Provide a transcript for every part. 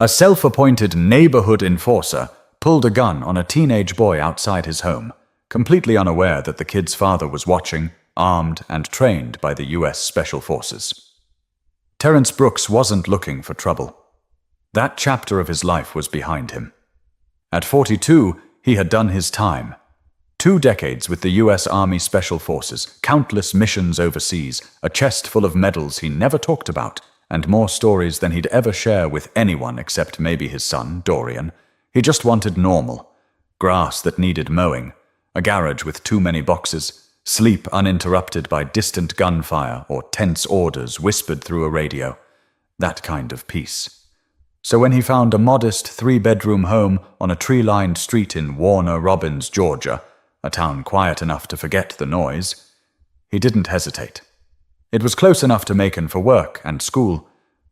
A self-appointed neighborhood enforcer pulled a gun on a teenage boy outside his home, completely unaware that the kid's father was watching, armed and trained by the U.S. Special Forces. Terrence Brooks wasn't looking for trouble. That chapter of his life was behind him. At 42, he had done his time. 2 decades with the U.S. Army Special Forces, countless missions overseas, a chest full of medals he never talked about, and more stories than he'd ever share with anyone except maybe his son, Dorian. He just wanted normal. Grass that needed mowing, a garage with too many boxes, sleep uninterrupted by distant gunfire or tense orders whispered through a radio. That kind of peace. So when he found a modest 3-bedroom home on a tree-lined street in Warner Robins, Georgia, a town quiet enough to forget the noise, he didn't hesitate. It was close enough to Macon for work and school,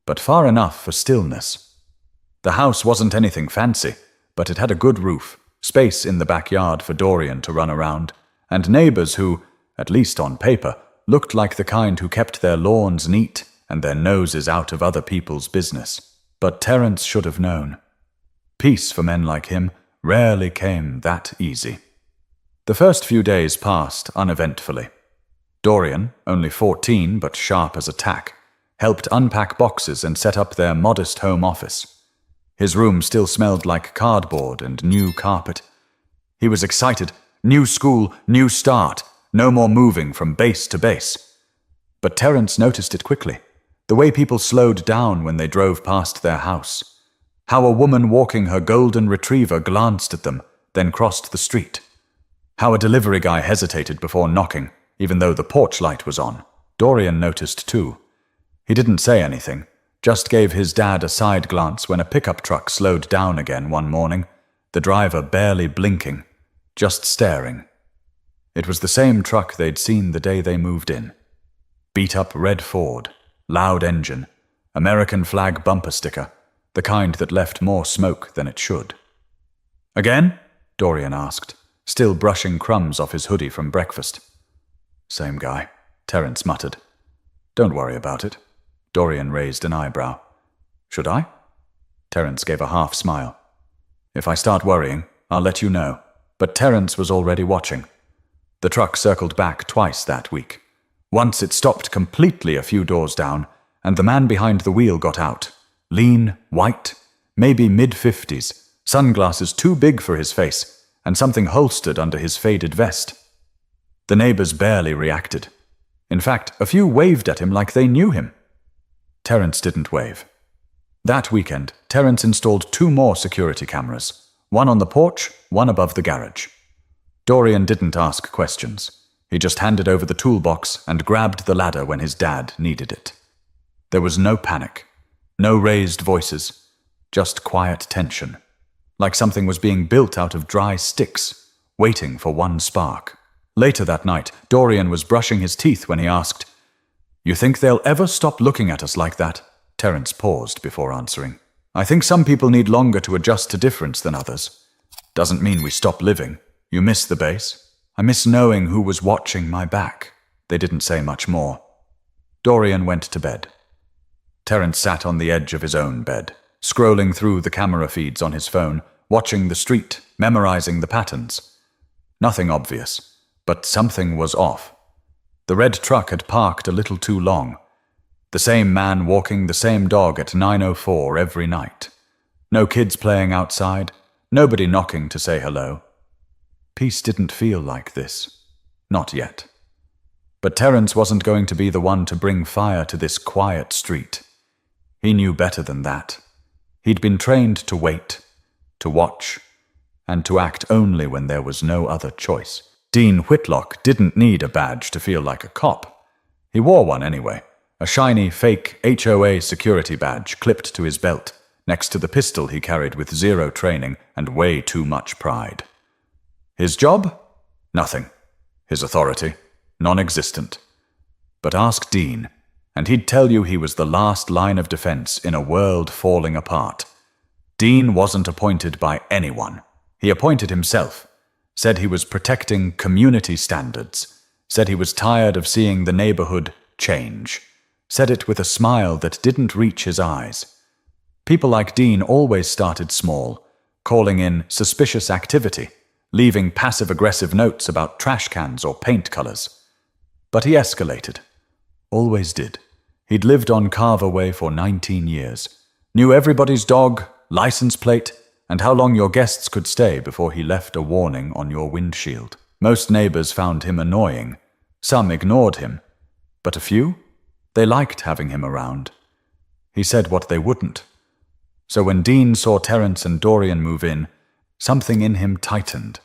but far enough for stillness. The house wasn't anything fancy, but it had a good roof, space in the backyard for Dorian to run around, and neighbors who, at least on paper, looked like the kind who kept their lawns neat and their noses out of other people's business. But Terrence should have known. Peace for men like him rarely came that easy. The first few days passed uneventfully. Dorian, only 14 but sharp as a tack, helped unpack boxes and set up their modest home office. His room still smelled like cardboard and new carpet. He was excited. New school, new start, no more moving from base to base. But Terrence noticed it quickly, the way people slowed down when they drove past their house. How a woman walking her golden retriever glanced at them, then crossed the street. How a delivery guy hesitated before knocking, even though the porch light was on. Dorian noticed too. He didn't say anything, just gave his dad a side glance when a pickup truck slowed down again one morning, the driver barely blinking, just staring. It was the same truck they'd seen the day they moved in. Beat-up red Ford, loud engine, American flag bumper sticker, the kind that left more smoke than it should. "Again?" Dorian asked, still brushing crumbs off his hoodie from breakfast. "Same guy," Terrence muttered. "Don't worry about it." Dorian raised an eyebrow. "Should I?" Terrence gave a half smile. "If I start worrying, I'll let you know." But Terrence was already watching. The truck circled back twice that week. Once it stopped completely a few doors down, and the man behind the wheel got out. Lean, white, maybe mid-50s, sunglasses too big for his face, and something holstered under his faded vest. The neighbors barely reacted. In fact, a few waved at him like they knew him. Terrence didn't wave. That weekend, Terrence installed 2 more security cameras, one on the porch, one above the garage. Dorian didn't ask questions. He just handed over the toolbox and grabbed the ladder when his dad needed it. There was no panic, no raised voices, just quiet tension, like something was being built out of dry sticks, waiting for one spark. Later that night, Dorian was brushing his teeth when he asked, "You think they'll ever stop looking at us like that?" Terrence paused before answering. "I think some people need longer to adjust to difference than others. Doesn't mean we stop living. You miss the base. I miss knowing who was watching my back." They didn't say much more. Dorian went to bed. Terrence sat on the edge of his own bed, scrolling through the camera feeds on his phone, watching the street, memorizing the patterns. Nothing obvious, but something was off. The red truck had parked a little too long. The same man walking the same dog at 9:04 every night. No kids playing outside, nobody knocking to say hello. Peace didn't feel like this. Not yet. But Terrence wasn't going to be the one to bring fire to this quiet street. He knew better than that. He'd been trained to wait, to watch, and to act only when there was no other choice. Dean Whitlock didn't need a badge to feel like a cop. He wore one anyway, a shiny, fake HOA security badge clipped to his belt, next to the pistol he carried with 0 training and way too much pride. His job? Nothing. His authority? Non-existent. But ask Dean, and he'd tell you he was the last line of defense in a world falling apart. Dean wasn't appointed by anyone. He appointed himself. Said he was protecting community standards, said he was tired of seeing the neighborhood change, said it with a smile that didn't reach his eyes. People like Dean always started small, calling in suspicious activity, leaving passive-aggressive notes about trash cans or paint colors. But he escalated. Always did. He'd lived on Carver Way for 19 years, knew everybody's dog, license plate, and how long your guests could stay before he left a warning on your windshield. Most neighbors found him annoying. Some ignored him. But a few? They liked having him around. He said what they wouldn't. So when Dean saw Terrence and Dorian move in, something in him tightened.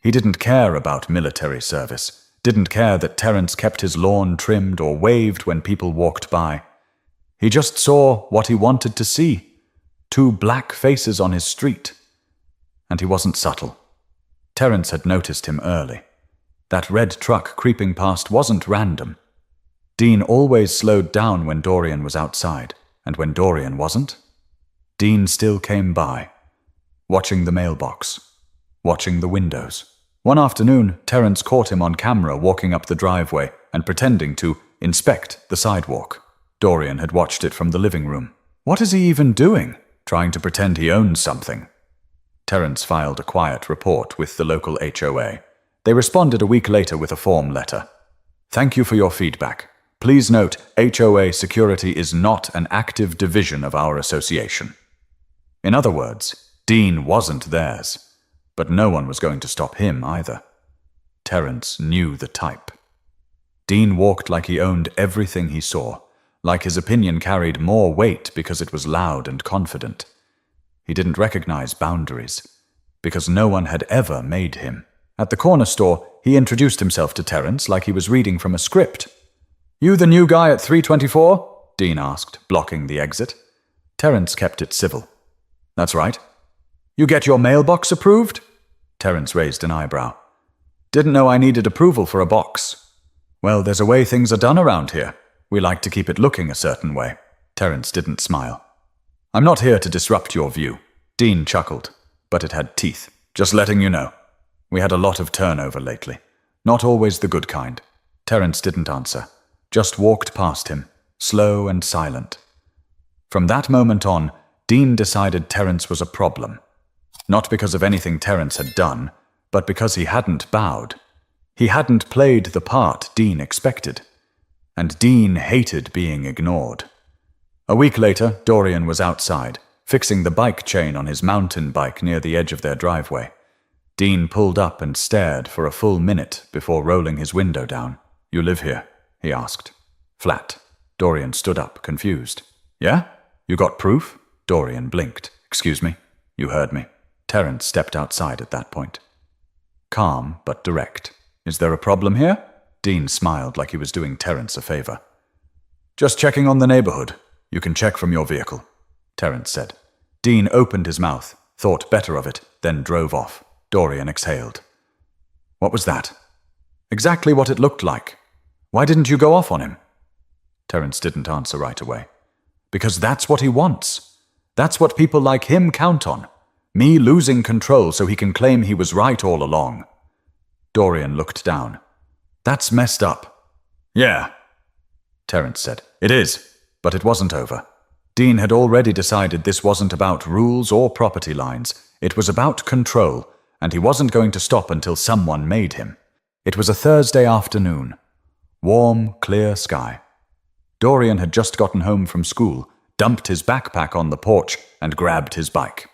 He didn't care about military service, didn't care that Terrence kept his lawn trimmed or waved when people walked by. He just saw what he wanted to see. 2 black faces on his street. And he wasn't subtle. Terrence had noticed him early. That red truck creeping past wasn't random. Dean always slowed down when Dorian was outside, and when Dorian wasn't, Dean still came by, watching the mailbox, watching the windows. One afternoon, Terrence caught him on camera walking up the driveway and pretending to inspect the sidewalk. Dorian had watched it from the living room. What is he even doing? Trying to pretend he owns something. Terrence filed a quiet report with the local HOA. They responded a week later with a form letter. Thank you for your feedback. Please note, HOA security is not an active division of our association. In other words, Dean wasn't theirs, but no one was going to stop him either. Terrence knew the type. Dean walked like he owned everything he saw, like his opinion carried more weight because it was loud and confident. He didn't recognize boundaries, because no one had ever made him. At the corner store, he introduced himself to Terrence like he was reading from a script. You the new guy at 324? Dean asked, blocking the exit. Terrence kept it civil. That's right. You get your mailbox approved? Terrence raised an eyebrow. Didn't know I needed approval for a box. Well, there's a way things are done around here. We like to keep it looking a certain way. Terrence didn't smile. I'm not here to disrupt your view. Dean chuckled, but it had teeth. Just letting you know. We had a lot of turnover lately. Not always the good kind. Terrence didn't answer, just walked past him, slow and silent. From that moment on, Dean decided Terrence was a problem. Not because of anything Terrence had done, but because he hadn't bowed. He hadn't played the part Dean expected. And Dean hated being ignored. A week later, Dorian was outside, fixing the bike chain on his mountain bike near the edge of their driveway. Dean pulled up and stared for a full minute before rolling his window down. You live here? He asked. Flat. Dorian stood up, confused. Yeah? You got proof? Dorian blinked. Excuse me? You heard me. Terrence stepped outside at that point. Calm, but direct. Is there a problem here? Dean smiled like he was doing Terrence a favor. Just checking on the neighborhood. You can check from your vehicle, Terrence said. Dean opened his mouth, thought better of it, then drove off. Dorian exhaled. What was that? Exactly what it looked like. Why didn't you go off on him? Terrence didn't answer right away. Because that's what he wants. That's what people like him count on. Me losing control so he can claim he was right all along. Dorian looked down. That's messed up. Yeah, Terrence said. It is, but it wasn't over. Dean had already decided this wasn't about rules or property lines. It was about control, and he wasn't going to stop until someone made him. It was a Thursday afternoon. Warm, clear sky. Dorian had just gotten home from school, dumped his backpack on the porch, and grabbed his bike.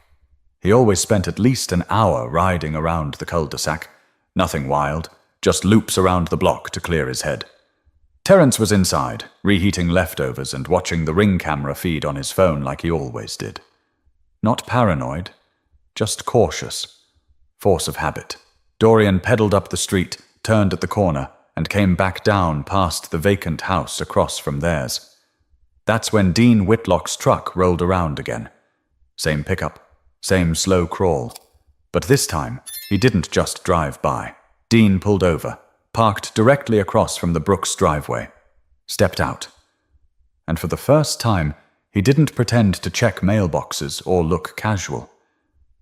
He always spent at least an hour riding around the cul-de-sac. Nothing wild, just loops around the block to clear his head. Terrence was inside, reheating leftovers and watching the Ring camera feed on his phone like he always did. Not paranoid, just cautious. Force of habit. Dorian pedaled up the street, turned at the corner, and came back down past the vacant house across from theirs. That's when Dean Whitlock's truck rolled around again. Same pickup, same slow crawl. But this time, he didn't just drive by. Dean pulled over, parked directly across from the Brooks driveway, stepped out. And for the first time, he didn't pretend to check mailboxes or look casual.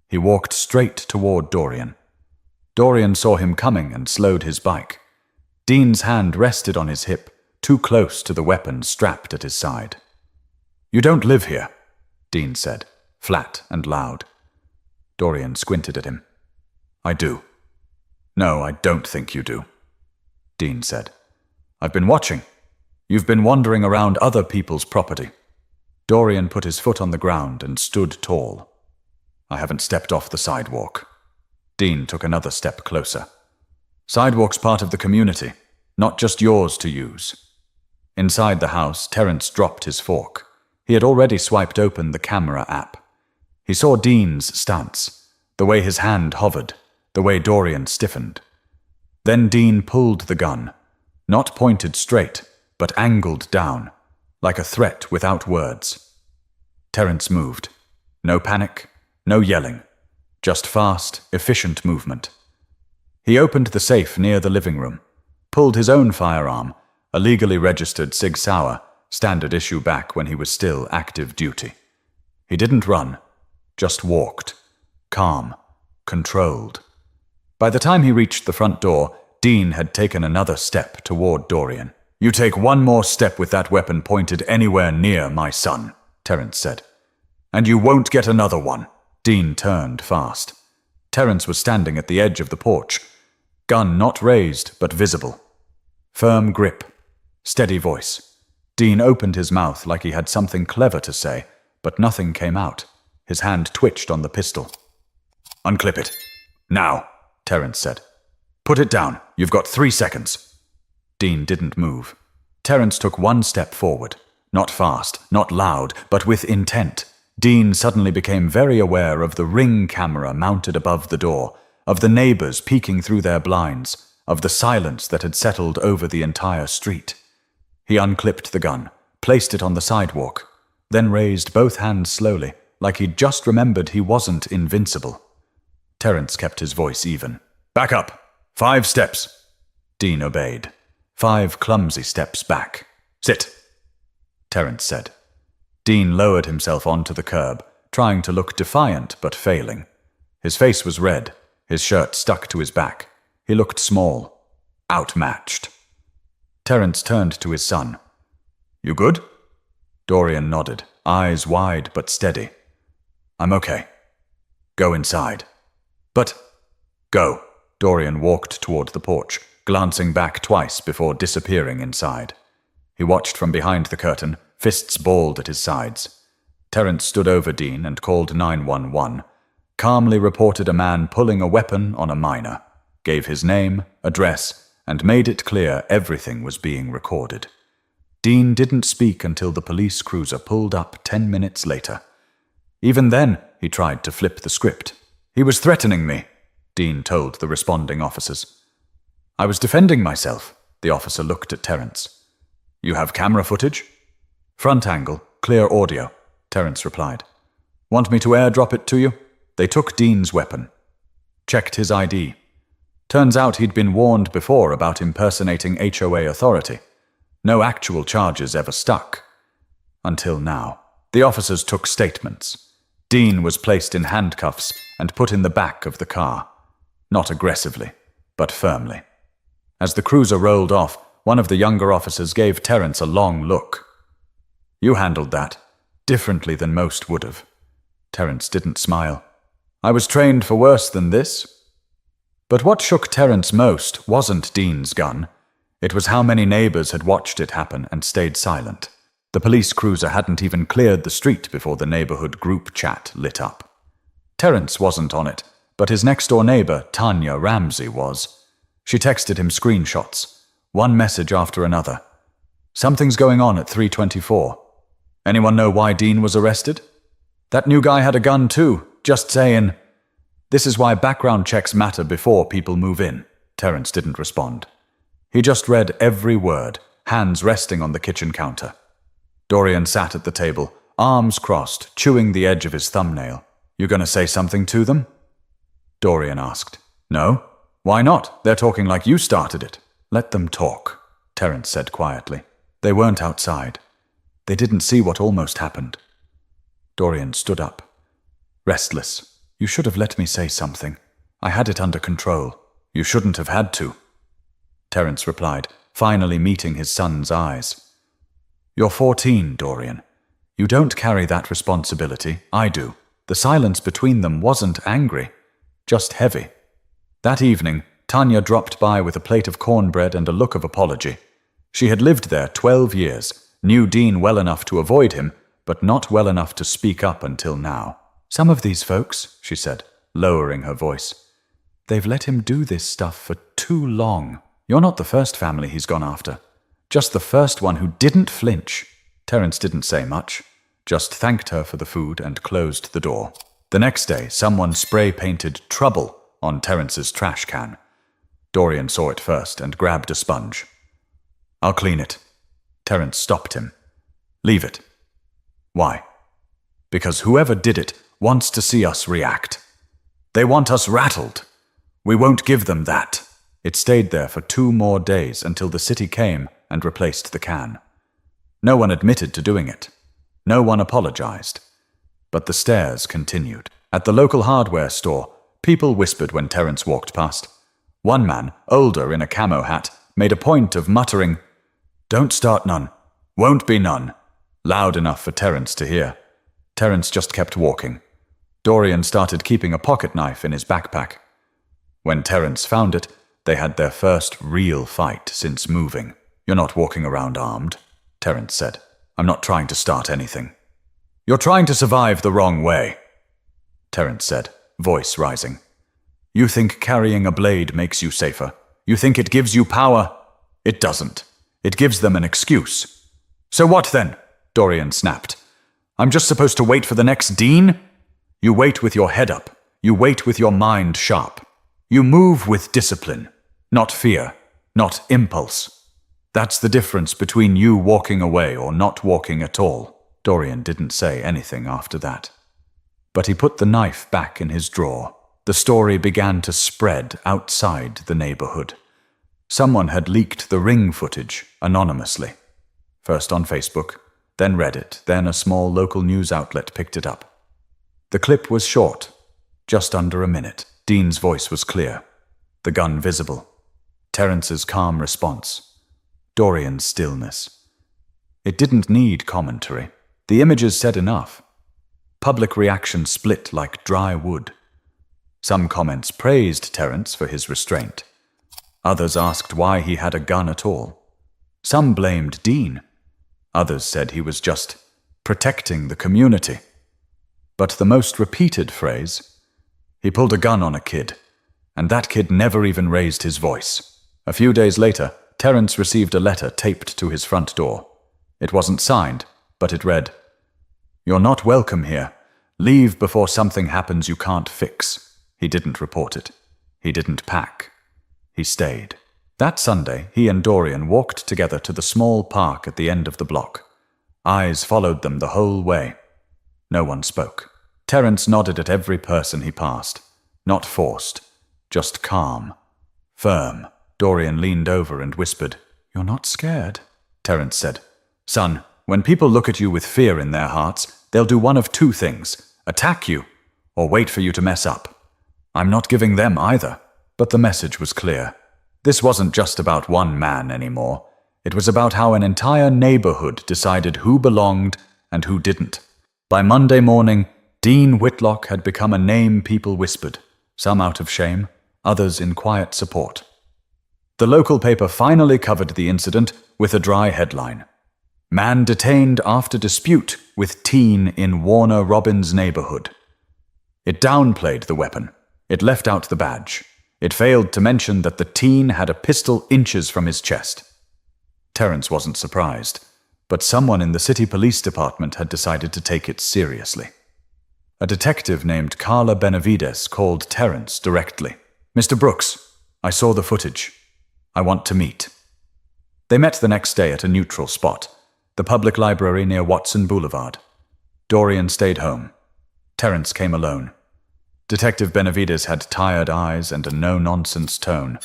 He walked straight toward Dorian. Dorian saw him coming and slowed his bike. Dean's hand rested on his hip, too close to the weapon strapped at his side. You don't live here. Dean said, flat and loud. Dorian squinted at him. I do. No, I don't think you do, Dean said. I've been watching. You've been wandering around other people's property. Dorian put his foot on the ground and stood tall. I haven't stepped off the sidewalk. Dean took another step closer. Sidewalk's part of the community, not just yours to use. Inside the house, Terrence dropped his fork. He had already swiped open the camera app. He saw Dean's stance, the way his hand hovered, the way Dorian stiffened. Then Dean pulled the gun, not pointed straight, but angled down, like a threat without words. Terrence moved. No panic, no yelling, just fast, efficient movement. He opened the safe near the living room, pulled his own firearm, a legally registered Sig Sauer, standard issue back when he was still active duty. He didn't run, just walked, calm, controlled. By the time he reached the front door, Dean had taken another step toward Dorian. You take one more step with that weapon pointed anywhere near my son, Terrence said. And you won't get another one. Dean turned fast. Terrence was standing at the edge of the porch, gun not raised but visible. Firm grip, steady voice. Dean opened his mouth like he had something clever to say, but nothing came out. His hand twitched on the pistol. Unclip it. Now, Terrence said. Put it down. You've got 3 seconds. Dean didn't move. Terrence took one step forward. Not fast, not loud, but with intent. Dean suddenly became very aware of the ring camera mounted above the door, of the neighbors peeking through their blinds, of the silence that had settled over the entire street. He unclipped the gun, placed it on the sidewalk, then raised both hands slowly, like he'd just remembered he wasn't invincible. Terrence kept his voice even. Back up! 5 steps! Dean obeyed. 5 clumsy steps back. Sit! Terrence said. Dean lowered himself onto the curb, trying to look defiant but failing. His face was red, his shirt stuck to his back. He looked small, outmatched. Terrence turned to his son. You good? Dorian nodded, eyes wide but steady. I'm okay. Go inside. But... Go. Dorian walked toward the porch, glancing back twice before disappearing inside. He watched from behind the curtain, fists balled at his sides. Terrence stood over Dean and called 911, calmly reported a man pulling a weapon on a minor, gave his name, address, and made it clear everything was being recorded. Dean didn't speak until the police cruiser pulled up 10 minutes later. Even then, he tried to flip the script. He was threatening me, Dean told the responding officers. I was defending myself, the officer looked at Terrence. You have camera footage? Front angle, clear audio, Terrence replied. Want me to airdrop it to you? They took Dean's weapon. Checked his ID. Turns out he'd been warned before about impersonating HOA authority. No actual charges ever stuck. Until now. The officers took statements. Dean was placed in handcuffs and put in the back of the car. Not aggressively, but firmly. As the cruiser rolled off, one of the younger officers gave Terrence a long look. You handled that, differently than most would have. Terrence didn't smile. I was trained for worse than this. But what shook Terrence most wasn't Dean's gun. It was how many neighbors had watched it happen and stayed silent. The police cruiser hadn't even cleared the street before the neighborhood group chat lit up. Terrence wasn't on it, but his next-door neighbor, Tanya Ramsey, was. She texted him screenshots, one message after another. Something's going on at 324. Anyone know why Dean was arrested? That new guy had a gun too, just saying. This is why background checks matter before people move in. Terrence didn't respond. He just read every word, hands resting on the kitchen counter. Dorian sat at the table, arms crossed, chewing the edge of his thumbnail. You gonna say something to them? Dorian asked. No? Why not? They're talking like you started it. Let them talk, Terrence said quietly. They weren't outside. They didn't see what almost happened. Dorian stood up. Restless. You should have let me say something. I had it under control. You shouldn't have had to. Terrence replied, finally meeting his son's eyes. You're 14, Dorian. You don't carry that responsibility, I do. The silence between them wasn't angry, just heavy. That evening, Tanya dropped by with a plate of cornbread and a look of apology. She had lived there 12 years, knew Dean well enough to avoid him, but not well enough to speak up until now. Some of these folks, she said, lowering her voice, they've let him do this stuff for too long. You're not the first family he's gone after. Just the first one who didn't flinch. Terrence didn't say much, just thanked her for the food and closed the door. The next day, someone spray-painted "Trouble" on Terrence's trash can. Dorian saw it first and grabbed a sponge. I'll clean it. Terrence stopped him. Leave it. Why? Because whoever did it wants to see us react. They want us rattled. We won't give them that. It stayed there for 2 more days until the city came and replaced the can. No one admitted to doing it. No one apologized. But the stares continued. At the local hardware store, people whispered when Terrence walked past. One man, older in a camo hat, made a point of muttering, "Don't start none. Won't be none," loud enough for Terrence to hear. Terrence just kept walking. Dorian started keeping a pocket knife in his backpack. When Terrence found it, they had their first real fight since moving. "You're not walking around armed," Terrence said. "I'm not trying to start anything." "You're trying to survive the wrong way," Terrence said, voice rising. "You think carrying a blade makes you safer. You think it gives you power. It doesn't. It gives them an excuse." "So what then?" Dorian snapped. "I'm just supposed to wait for the next Dean?" "You wait with your head up. You wait with your mind sharp. You move with discipline, not fear, not impulse. That's the difference between you walking away or not walking at all." Dorian didn't say anything after that. But he put the knife back in his drawer. The story began to spread outside the neighborhood. Someone had leaked the ring footage anonymously. First on Facebook, then Reddit, then a small local news outlet picked it up. The clip was short, just under a minute. Dean's voice was clear, the gun visible. Terrence's calm response. Dorian's stillness. It didn't need commentary. The images said enough. Public reaction split like dry wood. Some comments praised Terrence for his restraint. Others asked why he had a gun at all. Some blamed Dean. Others said he was just protecting the community. But the most repeated phrase, "He pulled a gun on a kid, and that kid never even raised his voice." A few days later, Terrence received a letter taped to his front door. It wasn't signed, but it read, "You're not welcome here. Leave before something happens you can't fix." He didn't report it. He didn't pack. He stayed. That Sunday, he and Dorian walked together to the small park at the end of the block. Eyes followed them the whole way. No one spoke. Terrence nodded at every person he passed. Not forced, just calm, firm. Dorian leaned over and whispered, "You're not scared?" Terrence said, "Son, when people look at you with fear in their hearts, they'll do one of 2 things, attack you, or wait for you to mess up. I'm not giving them either." But the message was clear. This wasn't just about one man anymore. It was about how an entire neighborhood decided who belonged and who didn't. By Monday morning, Dean Whitlock had become a name people whispered, some out of shame, others in quiet support. The local paper finally covered the incident with a dry headline. "Man detained after dispute with teen in Warner Robins neighborhood." It downplayed the weapon. It left out the badge. It failed to mention that the teen had a pistol inches from his chest. Terrence wasn't surprised, but someone in the city police department had decided to take it seriously. A detective named Carla Benavides called Terrence directly. "Mr. Brooks, I saw the footage. I want to meet." They met the next day at a neutral spot, the public library near Watson Boulevard. Dorian stayed home. Terrence came alone. Detective Benavides had tired eyes and a no-nonsense tone.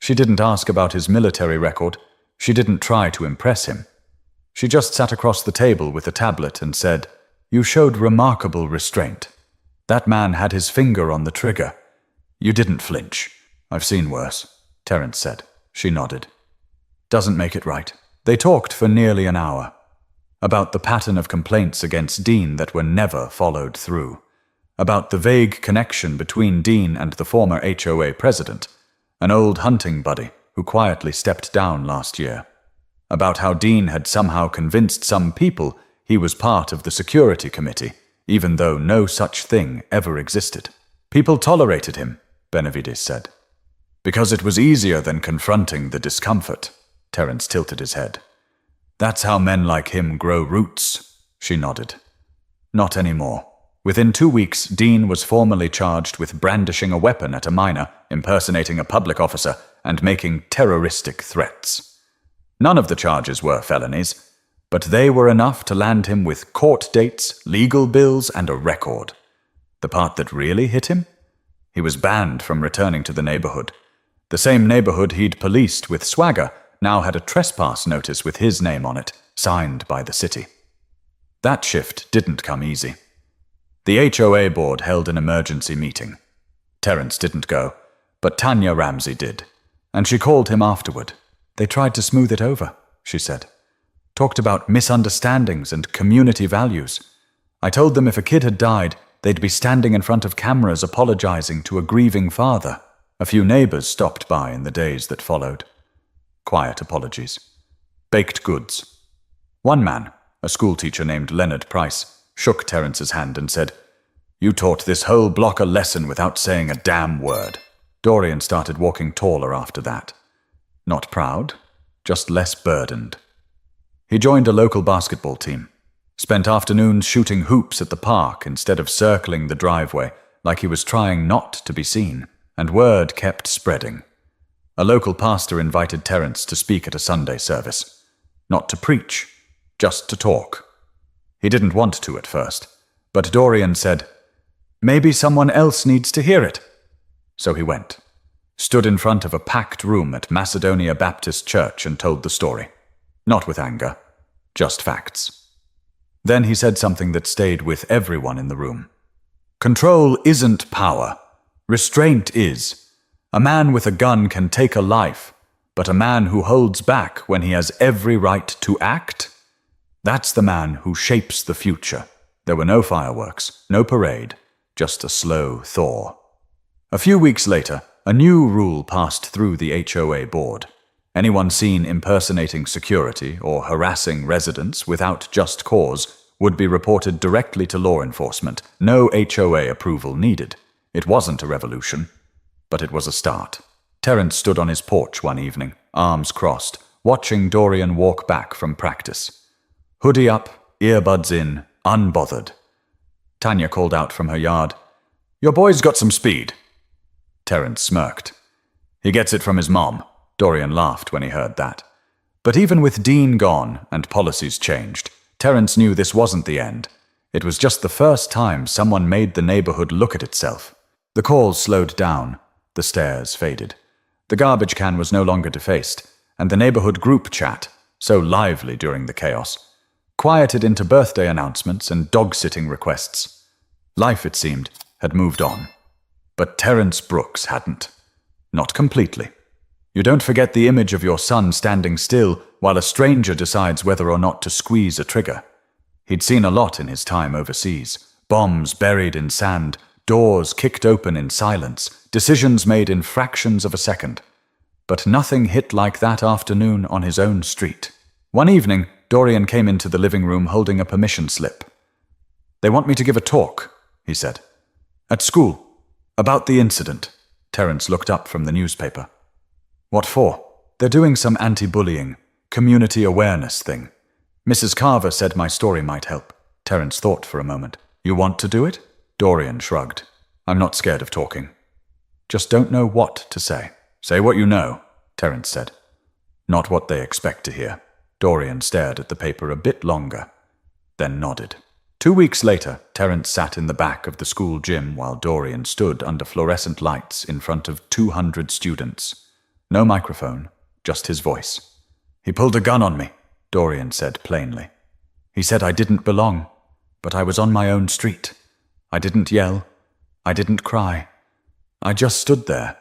She didn't ask about his military record. She didn't try to impress him. She just sat across the table with a tablet and said, "You showed remarkable restraint. That man had his finger on the trigger. You didn't flinch." "I've seen worse," Terrence said. She nodded. "Doesn't make it right." They talked for nearly an hour. about the pattern of complaints against Dean that were never followed through, about the vague connection between Dean and the former HOA president, an old hunting buddy who quietly stepped down last year, about how Dean had somehow convinced some people he was part of the security committee, even though no such thing ever existed. People tolerated him, Benavides said, because it was easier than confronting the discomfort. Terrence tilted his head. That's how men like him grow roots, she nodded. Not anymore. Within 2 weeks, Dean was formally charged with brandishing a weapon at a minor, impersonating a public officer, and making terroristic threats. None of the charges were felonies, but they were enough to land him with court dates, legal bills, and a record. The part that really hit him? He was banned from returning to the neighborhood. The same neighborhood he'd policed with swagger now had a trespass notice with his name on it, signed by the city. That shift didn't come easy. The HOA board held an emergency meeting. Terrence didn't go, but Tanya Ramsey did, and she called him afterward. They tried to smooth it over, she said. Talked about misunderstandings and community values. I told them if a kid had died, they'd be standing in front of cameras apologizing to a grieving father. A few neighbors stopped by in the days that followed. Quiet apologies. Baked goods. One man, a schoolteacher named Leonard Price, shook Terrence's hand and said, "You taught this whole block a lesson without saying a damn word." Dorian started walking taller after that. Not proud, just less burdened. He joined a local basketball team, spent afternoons shooting hoops at the park instead of circling the driveway like he was trying not to be seen, and word kept spreading. A local pastor invited Terrence to speak at a Sunday service. Not to preach, just to talk. He didn't want to at first, but Dorian said, "Maybe someone else needs to hear it." So he went, stood in front of a packed room at Macedonia Baptist Church and told the story. Not with anger, just facts. Then he said something that stayed with everyone in the room. Control isn't power. Restraint is. A man with a gun can take a life, but a man who holds back when he has every right to act? That's the man who shapes the future. There were no fireworks, no parade, just a slow thaw. A few weeks later, a new rule passed through the HOA board. Anyone seen impersonating security or harassing residents without just cause would be reported directly to law enforcement. No HOA approval needed. It wasn't a revolution, but it was a start. Terrence stood on his porch one evening, arms crossed, watching Dorian walk back from practice. Hoodie up, earbuds in, unbothered. Tanya called out from her yard, "Your boy's got some speed." Terrence smirked. "He gets it from his mom." Dorian laughed when he heard that. But even with Dean gone and policies changed, Terrence knew this wasn't the end. It was just the first time someone made the neighborhood look at itself. The calls slowed down. The stares faded. The garbage can was no longer defaced, and the neighborhood group chat, so lively during the chaos, quieted into birthday announcements and dog-sitting requests. Life, it seemed, had moved on. But Terrence Brooks hadn't. Not completely. You don't forget the image of your son standing still while a stranger decides whether or not to squeeze a trigger. He'd seen a lot in his time overseas. Bombs buried in sand, doors kicked open in silence, decisions made in fractions of a second. But nothing hit like that afternoon on his own street. One evening, Dorian came into the living room holding a permission slip. "They want me to give a talk," he said. "At school. About the incident." Terrence looked up from the newspaper. "What for?" "They're doing some anti-bullying, community awareness thing. Mrs. Carver said my story might help." Terrence thought for a moment. "You want to do it?" Dorian shrugged. "I'm not scared of talking. Just don't know what to say." "Say what you know," Terrence said. "Not what they expect to hear." Dorian stared at the paper a bit longer, then nodded. 2 weeks later, Terrence sat in the back of the school gym while Dorian stood under fluorescent lights in front of 200 students. No microphone, just his voice. "He pulled a gun on me," Dorian said plainly. "He said I didn't belong, but I was on my own street. I didn't yell. I didn't cry. I just stood there.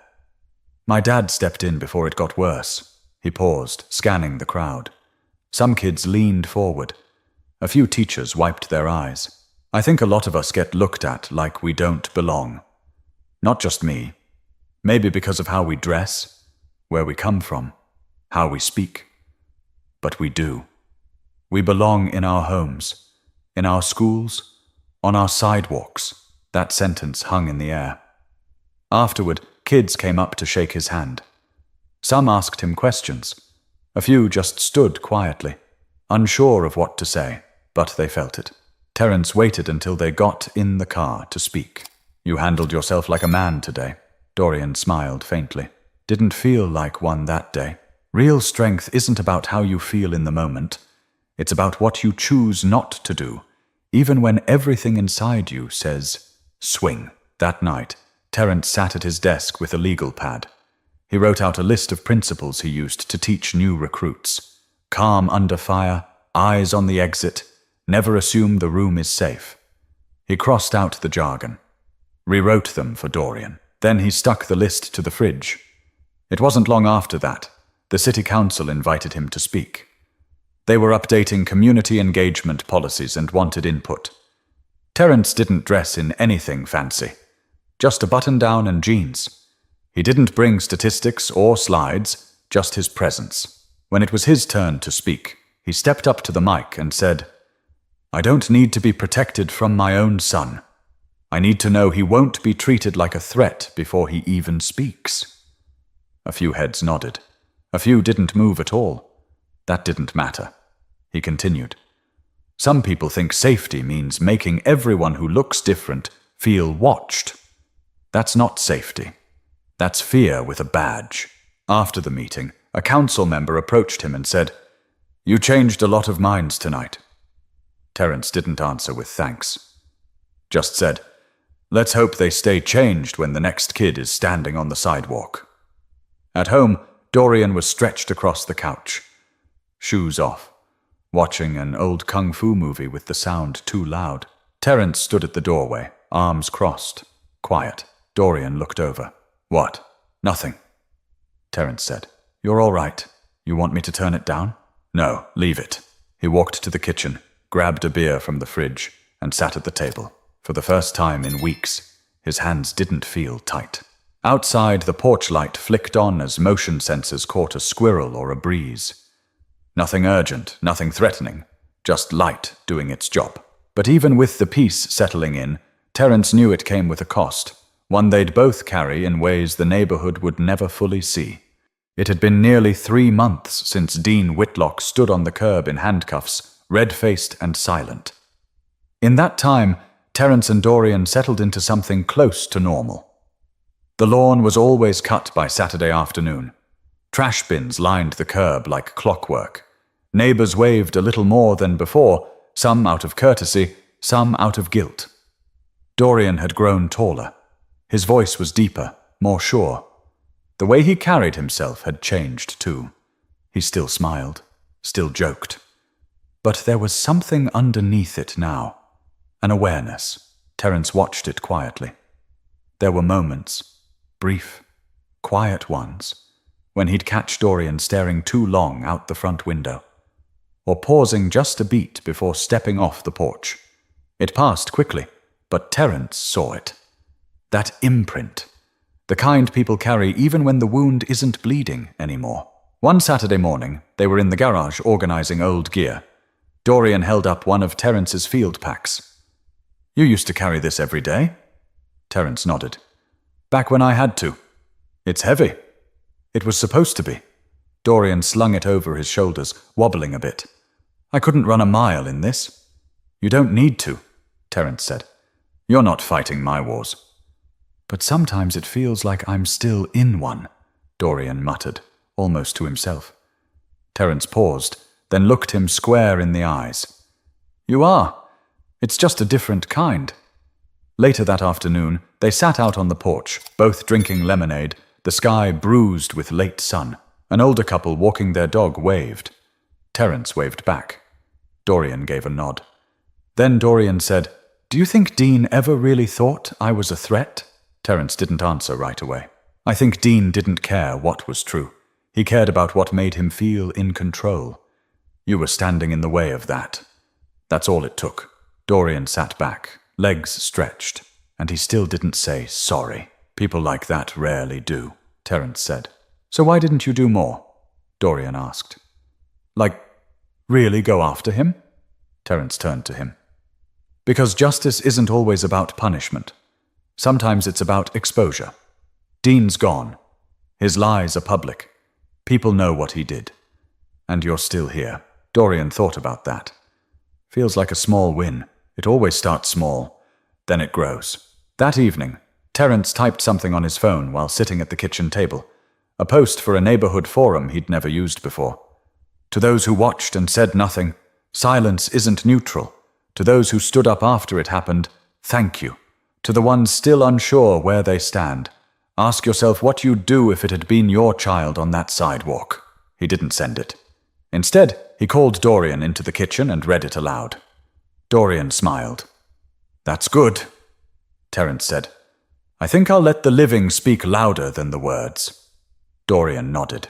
My dad stepped in before it got worse." He paused, scanning the crowd. Some kids leaned forward. A few teachers wiped their eyes. I think a lot of us get looked at like we don't belong. Not just me. Maybe because of how we dress, where we come from, how we speak. But we do. We belong in our homes, in our schools, on our sidewalks. That sentence hung in the air. Afterward, kids came up to shake his hand. Some asked him questions. A few just stood quietly, unsure of what to say, but they felt it. Terrence waited until they got in the car to speak. You handled yourself like a man today. Dorian smiled faintly. Didn't feel like one that day. Real strength isn't about how you feel in the moment. It's about what you choose not to do, even when everything inside you says, swing. That night, Terrence sat at his desk with a legal pad. He wrote out a list of principles he used to teach new recruits. Calm under fire, eyes on the exit, never assume the room is safe. He crossed out the jargon, rewrote them for Dorian. Then he stuck the list to the fridge. It wasn't long after that. The city council invited him to speak. They were updating community engagement policies and wanted input. Terrence didn't dress in anything fancy, just a button-down and jeans. He didn't bring statistics or slides, just his presence. When it was his turn to speak, he stepped up to the mic and said, "I don't need to be protected from my own son. I need to know he won't be treated like a threat before he even speaks." A few heads nodded. A few didn't move at all. That didn't matter. He continued. Some people think safety means making everyone who looks different feel watched. That's not safety. That's fear with a badge. After the meeting, a council member approached him and said, "You changed a lot of minds tonight." Terrence didn't answer with thanks. Just said, "Let's hope they stay changed when the next kid is standing on the sidewalk." At home, Dorian was stretched across the couch, shoes off, watching an old kung fu movie with the sound too loud. Terrence stood at the doorway, arms crossed, quiet. Dorian looked over. "What?" "Nothing," Terrence said. "You're all right. You want me to turn it down?" "No, leave it." He walked to the kitchen, grabbed a beer from the fridge, and sat at the table. For the first time in weeks, his hands didn't feel tight. Outside, the porch light flicked on as motion sensors caught a squirrel or a breeze. Nothing urgent, nothing threatening, just light doing its job. But even with the peace settling in, Terrence knew it came with a cost, one they'd both carry in ways the neighborhood would never fully see. It had been nearly 3 months since Dean Whitlock stood on the curb in handcuffs, red-faced and silent. In that time, Terrence and Dorian settled into something close to normal. The lawn was always cut by Saturday afternoon. Trash bins lined the curb like clockwork. Neighbors waved a little more than before, some out of courtesy, some out of guilt. Dorian had grown taller. His voice was deeper, more sure. The way he carried himself had changed too. He still smiled, still joked. But there was something underneath it now, an awareness. Terrence watched it quietly. There were moments, brief, quiet ones, when he'd catch Dorian staring too long out the front window, or pausing just a beat before stepping off the porch. It passed quickly, but Terrence saw it. That imprint, the kind people carry even when the wound isn't bleeding anymore. One Saturday morning, they were in the garage organizing old gear. Dorian held up one of Terrence's field packs. "You used to carry this every day?" Terrence nodded. "Back when I had to. It's heavy." "It was supposed to be." Dorian slung it over his shoulders, wobbling a bit. "I couldn't run a mile in this." "You don't need to," Terrence said. "You're not fighting my wars." "But sometimes it feels like I'm still in one," Dorian muttered, almost to himself. Terrence paused, then looked him square in the eyes. "You are. It's just a different kind." Later that afternoon, they sat out on the porch, both drinking lemonade, the sky bruised with late sun. An older couple walking their dog waved. Terrence waved back. Dorian gave a nod. Then Dorian said, "Do you think Dean ever really thought I was a threat?" Terrence didn't answer right away. "I think Dean didn't care what was true. He cared about what made him feel in control. You were standing in the way of that. That's all it took. Dorian sat back, legs stretched, and he still didn't say sorry. People like that rarely do, Terrence said. So why didn't you do more? Dorian asked. Like, really go after him? Terrence turned to him. Because justice isn't always about punishment. Sometimes it's about exposure. Dean's gone. His lies are public. People know what he did. And you're still here. Dorian thought about that. Feels like a small win. It always starts small. Then it grows. That evening, Terrence typed something on his phone while sitting at the kitchen table. A post for a neighborhood forum he'd never used before. To those who watched and said nothing, silence isn't neutral. To those who stood up after it happened, thank you. To the ones still unsure where they stand, ask yourself what you'd do if it had been your child on that sidewalk. He didn't send it. Instead, he called Dorian into the kitchen and read it aloud. Dorian smiled. That's good, Terrence said. I think I'll let the living speak louder than the words. Dorian nodded.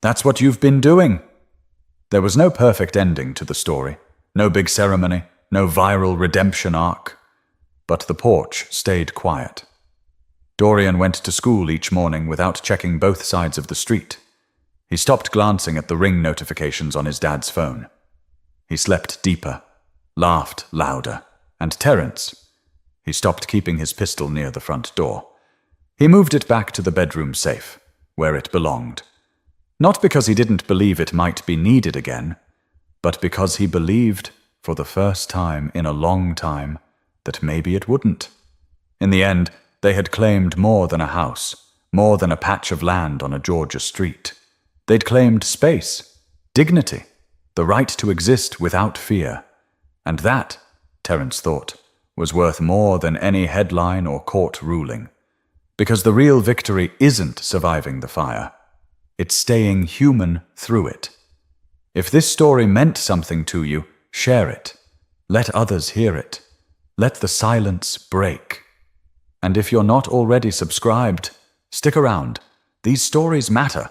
That's what you've been doing. There was no perfect ending to the story, no big ceremony, no viral redemption arc. But the porch stayed quiet. Dorian went to school each morning without checking both sides of the street. He stopped glancing at the ring notifications on his dad's phone. He slept deeper, laughed louder, and Terrence, he stopped keeping his pistol near the front door. He moved it back to the bedroom safe, where it belonged. Not because he didn't believe it might be needed again, but because he believed, for the first time in a long time, that maybe it wouldn't. In the end, they had claimed more than a house, more than a patch of land on a Georgia street. They'd claimed space, dignity, the right to exist without fear. And that, Terrence thought, was worth more than any headline or court ruling. Because the real victory isn't surviving the fire. It's staying human through it. If this story meant something to you, share it. Let others hear it. Let the silence break. And if you're not already subscribed, stick around. These stories matter.